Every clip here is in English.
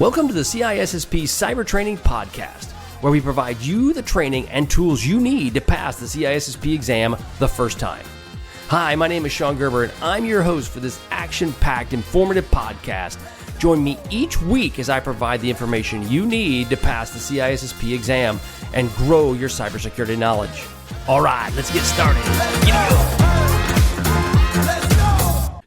Welcome to the CISSP Cyber Training Podcast, where we provide you the training and tools you need to pass the CISSP exam the first time. Hi, my name is Sean Gerber, and I'm your host for this action-packed, informative podcast. Join me each week as I provide the information you need to pass the CISSP exam and grow your cybersecurity knowledge. All right, let's get started.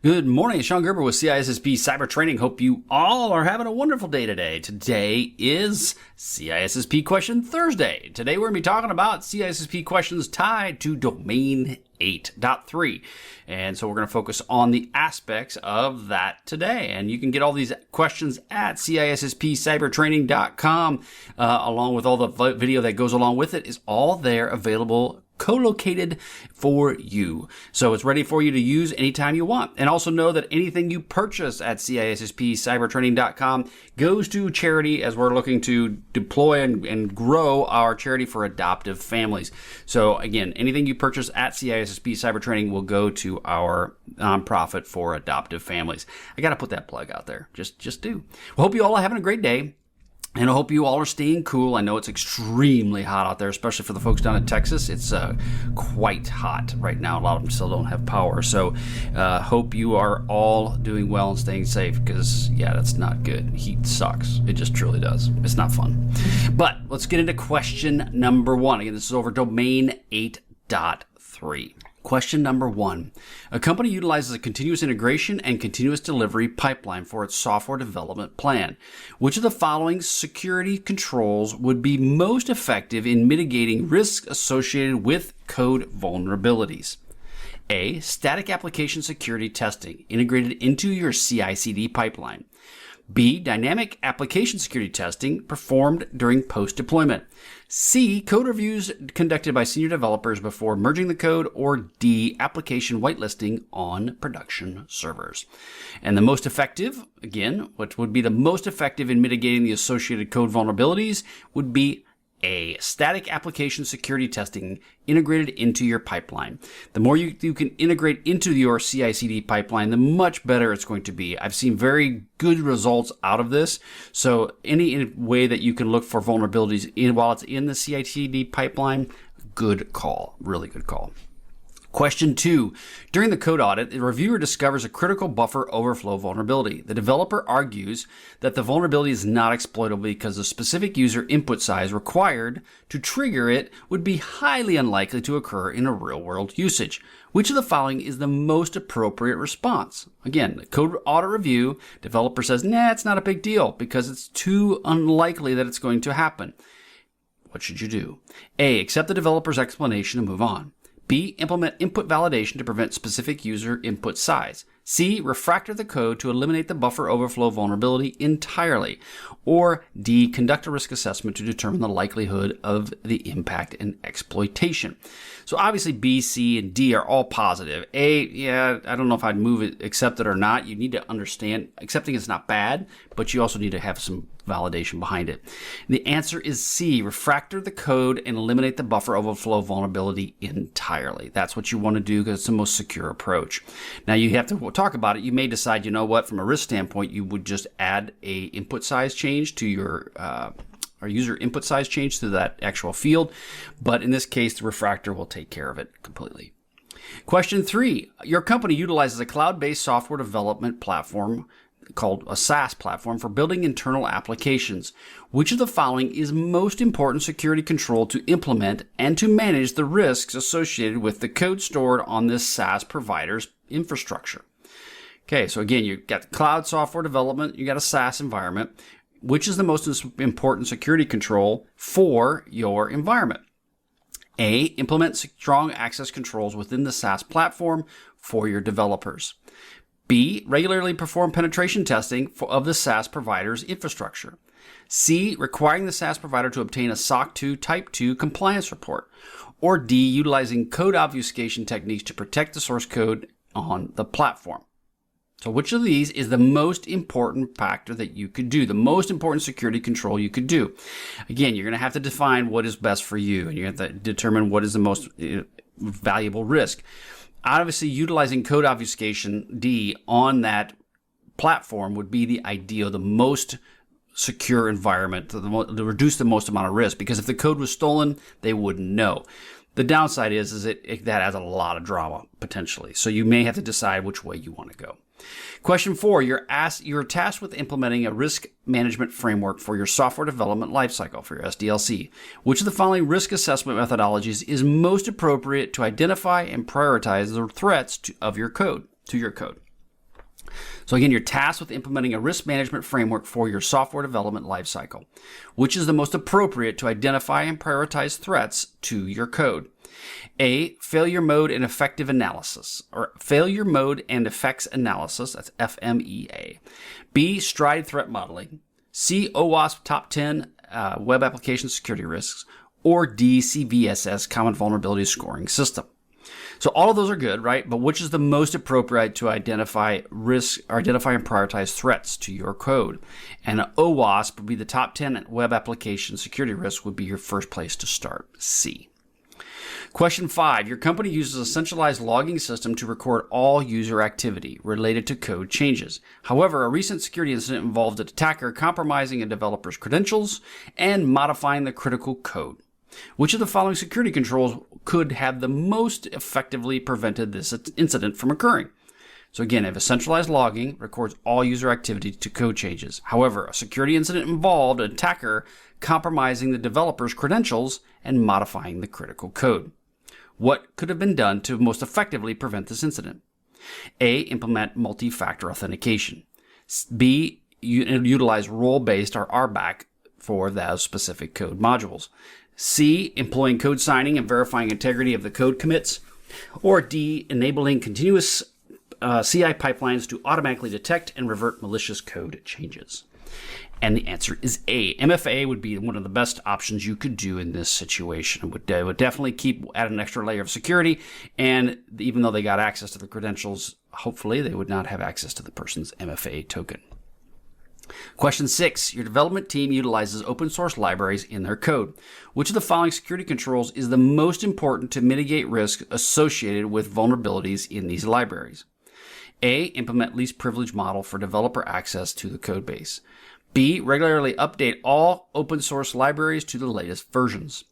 Good morning, Sean Gerber with CISSP Cyber Training. Hope you all are having a wonderful day today. Today is CISSP Question Thursday. Today we're going to be talking about CISSP questions tied to Domain 8.3. And so we're going to focus on the aspects of that today. And you can get all these questions at CISSPcybertraining.com, along with all the video that goes along with it is all there available, co-located for you. So it's ready for you to use anytime you want. And also know that anything you purchase at CISSPcybertraining.com goes to charity, as we're looking to deploy and grow our charity for adoptive families. So again, anything you purchase at CISSP Cybertraining will go to our nonprofit for adoptive families. I got to put that plug out there. Just do. Well, hope you all are having a great day. And I hope you all are staying cool. I know it's extremely hot out there, especially for the folks down in Texas. It's quite hot right now. A lot of them still don't have power. So hope you are all doing well and staying safe, because, yeah, that's not good. Heat sucks. It just truly does. It's not fun. But let's get into question number one. Again, this is over Domain 8.3. Question number one. A company utilizes a continuous integration and continuous delivery pipeline for its software development plan. Which of the following security controls would be most effective in mitigating risks associated with code vulnerabilities? A. Static application security testing integrated into your CICD pipeline. B. Dynamic application security testing performed during post-deployment. C. Code reviews conducted by senior developers before merging the code. Or D. Application whitelisting on production servers. And the most effective, again, what would be the most effective in mitigating the associated code vulnerabilities would be A. Static application security testing integrated into your pipeline. The more you can integrate into your CI/CD pipeline, the much better it's going to be. I've seen very good results out of this. So any way that you can look for vulnerabilities while it's in the CI/CD pipeline, good call. Really good call. Question 2. During the code audit, the reviewer discovers a critical buffer overflow vulnerability. The developer argues that the vulnerability is not exploitable because the specific user input size required to trigger it would be highly unlikely to occur in a real-world usage. Which of the following is the most appropriate response? Again, the code audit review, developer says, nah, it's not a big deal because it's too unlikely that it's going to happen. What should you do? A. Accept the developer's explanation and move on. B. Implement input validation to prevent specific user input size. C. Refactor the code to eliminate the buffer overflow vulnerability entirely. Or D. Conduct a risk assessment to determine the likelihood of the impact and exploitation. So obviously B, C, and D are all positive. A, yeah, I don't know if I'd move it, accept it or not. You need to understand accepting it's not bad, but you also need to have some validation behind it. The answer is C. Refactor the code and eliminate the buffer overflow vulnerability entirely. That's what you want to do because it's the most secure approach. Now you have to talk about it. You may decide, you know what, from a risk standpoint, you would just add a input size change to your or user input size change to that actual field. But in this case, the refactor will take care of it completely. Question 3. Your company utilizes a cloud-based software development platform called a SaaS platform for building internal applications. Which of the following is most important security control to implement and to manage the risks associated with the code stored on this SaaS provider's infrastructure? Okay, so again, you've got cloud software development, you got a SaaS environment. Which is the most important security control for your environment? A. Implement strong access controls within the SaaS platform for your developers. B. Regularly perform penetration testing of the SaaS provider's infrastructure. C. Requiring the SaaS provider to obtain a SOC 2 Type 2 compliance report. Or D. Utilizing code obfuscation techniques to protect the source code on the platform. So which of these is the most important factor that you could do, the most important security control you could do? Again, you're going to have to define what is best for you, and you have to determine what is the most valuable risk. Obviously, utilizing code obfuscation, D, on that platform would be the ideal, the most secure environment to reduce the most amount of risk, because if the code was stolen, they wouldn't know. The downside is that adds a lot of drama potentially. So you may have to decide which way you want to go. Question 4, you're tasked with implementing a risk management framework for your software development lifecycle, for your SDLC. Which of the following risk assessment methodologies is most appropriate to identify and prioritize the threats to your code? So again, you're tasked with implementing a risk management framework for your software development lifecycle. Which is the most appropriate to identify and prioritize threats to your code? A, failure mode and effective analysis, or failure mode and effects analysis, that's FMEA. B, stride threat modeling. C, OWASP top 10 web application security risks, or D, CVSS common vulnerability scoring system. So all of those are good, right? But which is the most appropriate to identify and prioritize threats to your code? And OWASP would be the top 10 web application security risks, would be your first place to start, C. Question 5, your company uses a centralized logging system to record all user activity related to code changes. However, a recent security incident involved an attacker compromising a developer's credentials and modifying the critical code. Which of the following security controls could have the most effectively prevented this incident from occurring? So again, if a centralized logging records all user activity to code changes. However, a security incident involved an attacker compromising the developer's credentials and modifying the critical code. What could have been done to most effectively prevent this incident? A, implement multi-factor authentication. B, utilize role-based or RBAC for those specific code modules. C, employing code signing and verifying integrity of the code commits. Or D, enabling continuous CI pipelines to automatically detect and revert malicious code changes. And the answer is A. MFA would be one of the best options you could do in this situation. It would definitely add an extra layer of security. And even though they got access to the credentials, hopefully they would not have access to the person's MFA token. Question 6, your development team utilizes open source libraries in their code. Which of the following security controls is the most important to mitigate risk associated with vulnerabilities in these libraries? A, implement least privilege model for developer access to the code base. B, regularly update all open source libraries to the latest versions.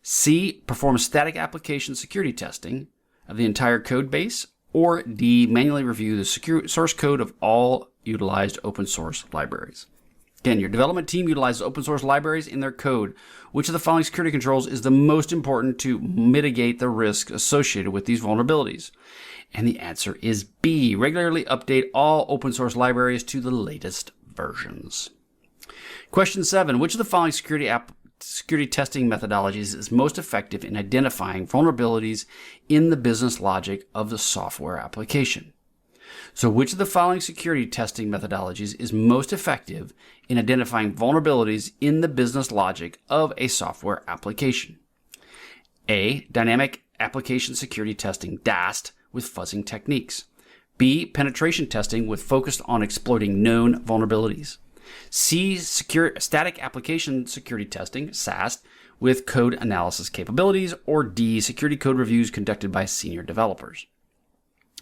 C, perform static application security testing of the entire code base. Or D, manually review the source code of all utilized open source libraries. Again, your development team utilizes open source libraries in their code. Which of the following security controls is the most important to mitigate the risk associated with these vulnerabilities? And the answer is B, regularly update all open source libraries to the latest versions. Question 7, which of the following security testing methodologies is most effective in identifying vulnerabilities in the business logic of the software application? So which of the following security testing methodologies is most effective in identifying vulnerabilities in the business logic of a software application? A, dynamic application security testing, DAST, with fuzzing techniques. B, penetration testing with focus on exploiting known vulnerabilities. C, static application security testing, SAST, with code analysis capabilities. Or D, security code reviews conducted by senior developers.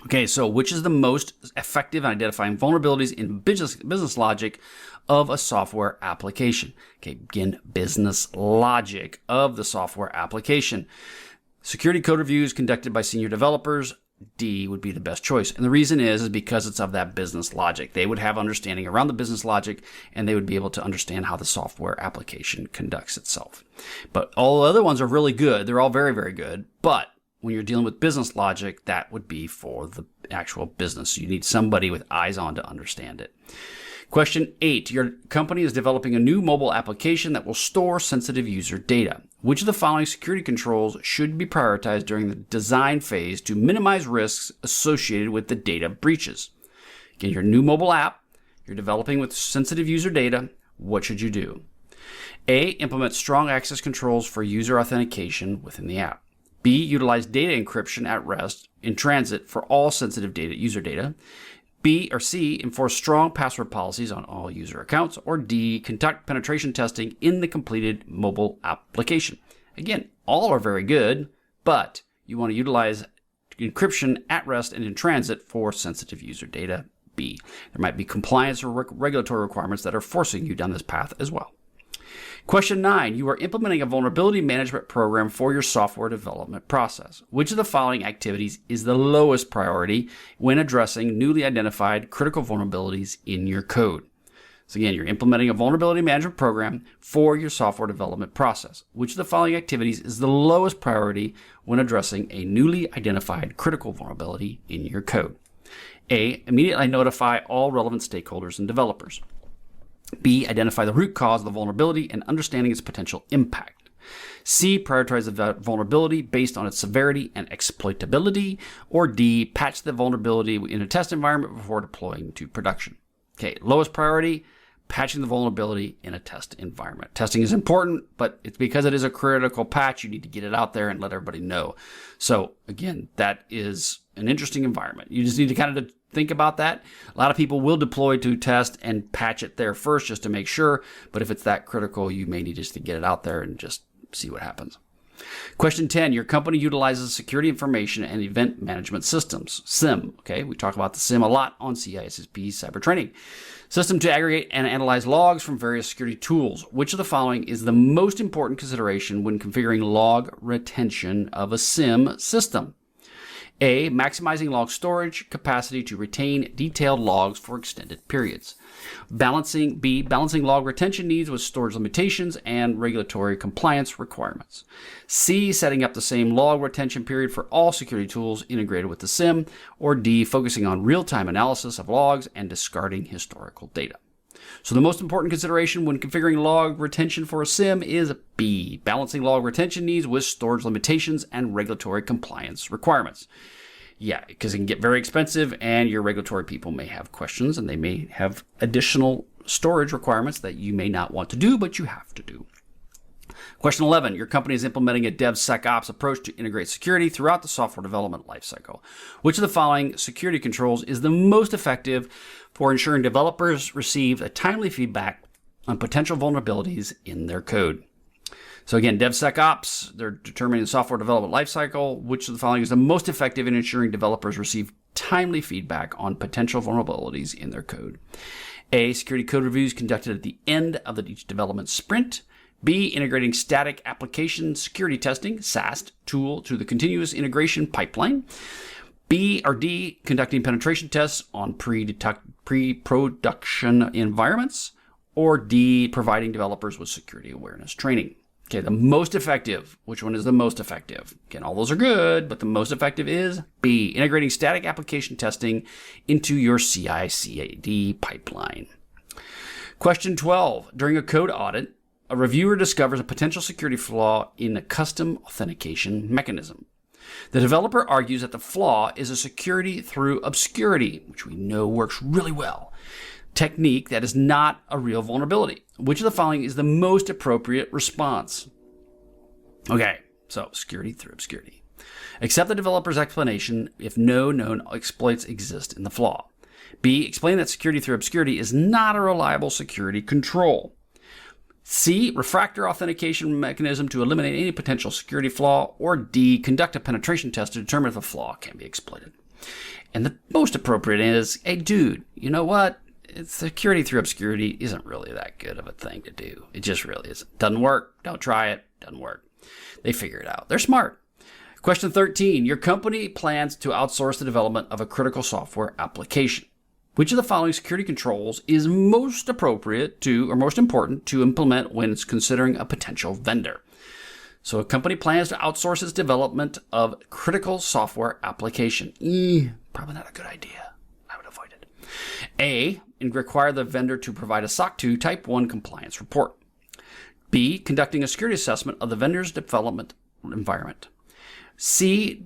Okay, so which is the most effective in identifying vulnerabilities in business logic of a software application? Okay, again, business logic of the software application. Security code reviews conducted by senior developers. D would be the best choice. And the reason is because it's of that business logic. They would have understanding around the business logic, and they would be able to understand how the software application conducts itself. But all the other ones are really good. They're all very, very good. But when you're dealing with business logic, that would be for the actual business. You need somebody with eyes on to understand it. Question 8, your company is developing a new mobile application that will store sensitive user data. Which of the following security controls should be prioritized during the design phase to minimize risks associated with the data breaches? Again, your new mobile app, you're developing with sensitive user data. What should you do? A, implement strong access controls for user authentication within the app. B, utilize data encryption at rest in transit for all sensitive user data. B or C, enforce strong password policies on all user accounts. Or D, conduct penetration testing in the completed mobile application. Again, all are very good, but you want to utilize encryption at rest and in transit for sensitive user data. B. There might be compliance or regulatory requirements that are forcing you down this path as well. Question 9, you are implementing a vulnerability management program for your software development process. Which of the following activities is the lowest priority when addressing newly identified critical vulnerabilities in your code? So again, you're implementing a vulnerability management program for your software development process. Which of the following activities is the lowest priority when addressing a newly identified critical vulnerability in your code? A, immediately notify all relevant stakeholders and developers. B, identify the root cause of the vulnerability and understanding its potential impact. C, prioritize the vulnerability based on its severity and exploitability. Or D, patch the vulnerability in a test environment before deploying to production. Okay, lowest priority, patching the vulnerability in a test environment. Testing is important, but it's because it is a critical patch, you need to get it out there and let everybody know. So again, that is an interesting environment. You just need to kind of think about that. A lot of people will deploy to test and patch it there first just to make sure, but if it's that critical, you may need just to get it out there and just see what happens. Question 10, your company utilizes security information and event management systems, SIM. Okay, we talk about the SIM a lot on CISSP cyber training. System to aggregate and analyze logs from various security tools. Which of the following is the most important consideration when configuring log retention of a SIM system? A, maximizing log storage capacity to retain detailed logs for extended periods. B, balancing log retention needs with storage limitations and regulatory compliance requirements. C, setting up the same log retention period for all security tools integrated with the SIM. Or D, focusing on real-time analysis of logs and discarding historical data. So the most important consideration when configuring log retention for a SIM is B, balancing log retention needs with storage limitations and regulatory compliance requirements. Yeah, because it can get very expensive and your regulatory people may have questions and they may have additional storage requirements that you may not want to do, but you have to do. Question 11, your company is implementing a DevSecOps approach to integrate security throughout the software development lifecycle. Which of the following security controls is the most effective for ensuring developers receive a timely feedback on potential vulnerabilities in their code? So again, DevSecOps, they're determining the software development lifecycle. Which of the following is the most effective in ensuring developers receive timely feedback on potential vulnerabilities in their code? A, security code reviews conducted at the end of each development sprint. B, integrating static application security testing, SAST, tool to the continuous integration pipeline. B or D, conducting penetration tests on pre-production environments. Or D, providing developers with security awareness training. Okay, the most effective. Which one is the most effective? Again, all those are good, but the most effective is B, integrating static application testing into your CICD pipeline. Question 12, during a code audit, a reviewer discovers a potential security flaw in a custom authentication mechanism. The developer argues that the flaw is a security through obscurity, which we know works really well, technique that is not a real vulnerability. Which of the following is the most appropriate response? Okay, so security through obscurity. Accept the developer's explanation if no known exploits exist in the flaw. B, explain that security through obscurity is not a reliable security control. C, refactor authentication mechanism to eliminate any potential security flaw. Or D, conduct a penetration test to determine if a flaw can be exploited. And the most appropriate is, hey dude, you know what? Security through obscurity isn't really that good of a thing to do. It just really isn't. Doesn't work. Don't try it. Doesn't work. They figure it out. They're smart. Question 13. Your company plans to outsource the development of a critical software application. Which of the following security controls is most appropriate to, or most important to implement when it's considering a potential vendor? So a company plans to outsource its development of critical software application. Probably not a good idea. I would avoid it. A, and require the vendor to provide a SOC 2 Type 1 compliance report. B, conducting a security assessment of the vendor's development environment. C,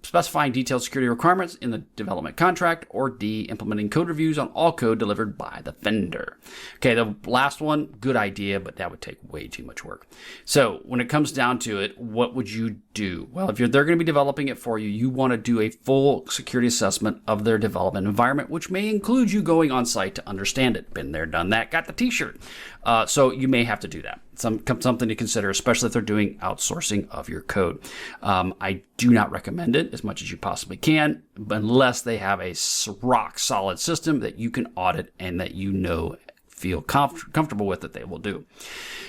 specifying detailed security requirements in the development contract. Or D, implementing code reviews on all code delivered by the vendor. Okay, the last one, good idea, but that would take way too much work. So when it comes down to it, what would you do? Well, if they're going to be developing it for you, you want to do a full security assessment of their development environment, which may include you going on site to understand it. Been there, done that, got the t-shirt. So you may have to do that. something to consider, especially if they're doing outsourcing of your code. I do not recommend it as much as you possibly can, unless they have a rock solid system that you can audit and that feel comfortable with that they will do.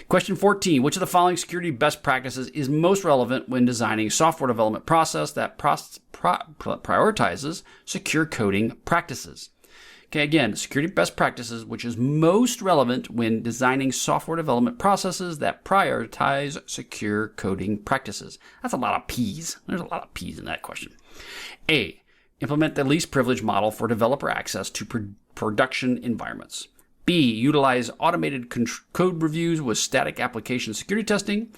Question 14, which of the following security best practices is most relevant when designing a software development process that prioritizes secure coding practices? Okay, again, security best practices, which is most relevant when designing software development processes that prioritize secure coding practices. That's a lot of P's. There's a lot of P's in that question. A, implement the least privilege model for developer access to production environments. B, utilize automated code reviews with static application security testing.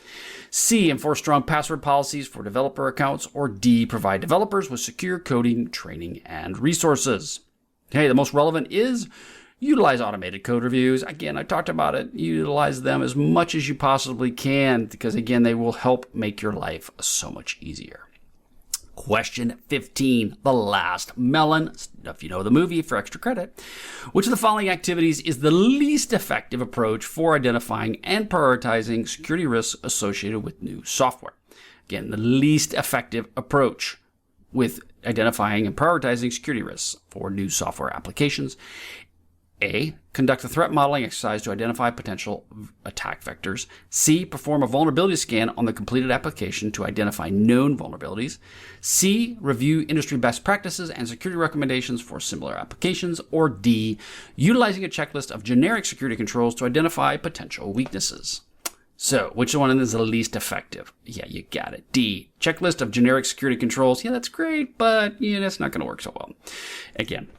C, enforce strong password policies for developer accounts. Or D, provide developers with secure coding training and resources. Okay, the most relevant is utilize automated code reviews. Again, I talked about it. Utilize them as much as you possibly can because, again, they will help make your life so much easier. Question 15, the last melon, if you know the movie for extra credit. Which of the following activities is the least effective approach for identifying and prioritizing security risks associated with new software? Again, the least effective approach with identifying and prioritizing security risks for new software applications. A, conduct a threat modeling exercise to identify potential attack vectors. C, perform a vulnerability scan on the completed application to identify known vulnerabilities. C, review industry best practices and security recommendations for similar applications. Or D, utilizing a checklist of generic security controls to identify potential weaknesses. So, which one is the least effective? Yeah, you got it. D, checklist of generic security controls. Yeah, that's great, but that's not going to work so well. Again,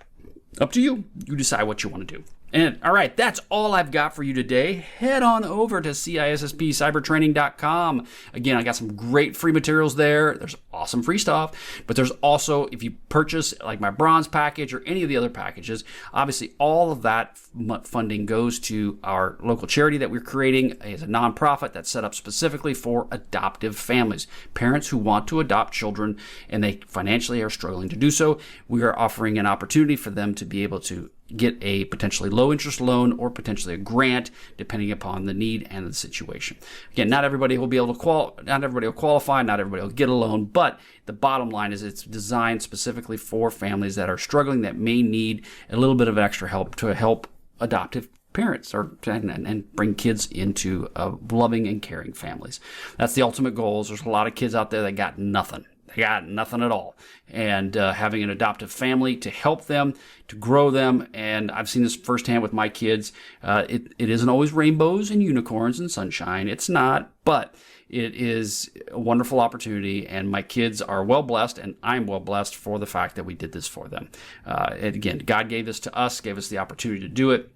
up to you. You decide what you want to do. And all right, that's all I've got for you today. Head on over to CISSPcybertraining.com. Again, I got some great free materials there. There's awesome free stuff, but there's also, if you purchase like my bronze package or any of the other packages, obviously all of that funding goes to our local charity that we're creating. It's a nonprofit that's set up specifically for adoptive families, parents who want to adopt children and they financially are struggling to do so. We are offering an opportunity for them to be able to get a potentially low interest loan or potentially a grant, depending upon the need and the situation. Again, not everybody will be able to not everybody will qualify, not everybody will get a loan, but the bottom line is it's designed specifically for families that are struggling, that may need a little bit of extra help to help adoptive parents and bring kids into loving and caring families. That's the ultimate goal. There's a lot of kids out there that got nothing. They got nothing at all. And having an adoptive family to help them, to grow them, and I've seen this firsthand with my kids. It isn't always rainbows and unicorns and sunshine. It's not, but it is a wonderful opportunity, and my kids are well blessed, and I'm well blessed for the fact that we did this for them. And again, God gave this to us, gave us the opportunity to do it.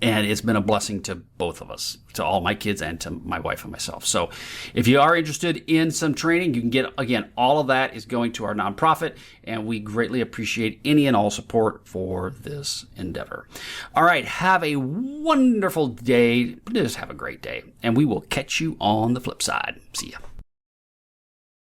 And it's been a blessing to both of us, to all my kids and to my wife and myself. So if you are interested in some training, you can get, again, all of that is going to our nonprofit, and we greatly appreciate any and all support for this endeavor. All right, have a wonderful day. Just have a great day, and we will catch you on the flip side. See ya.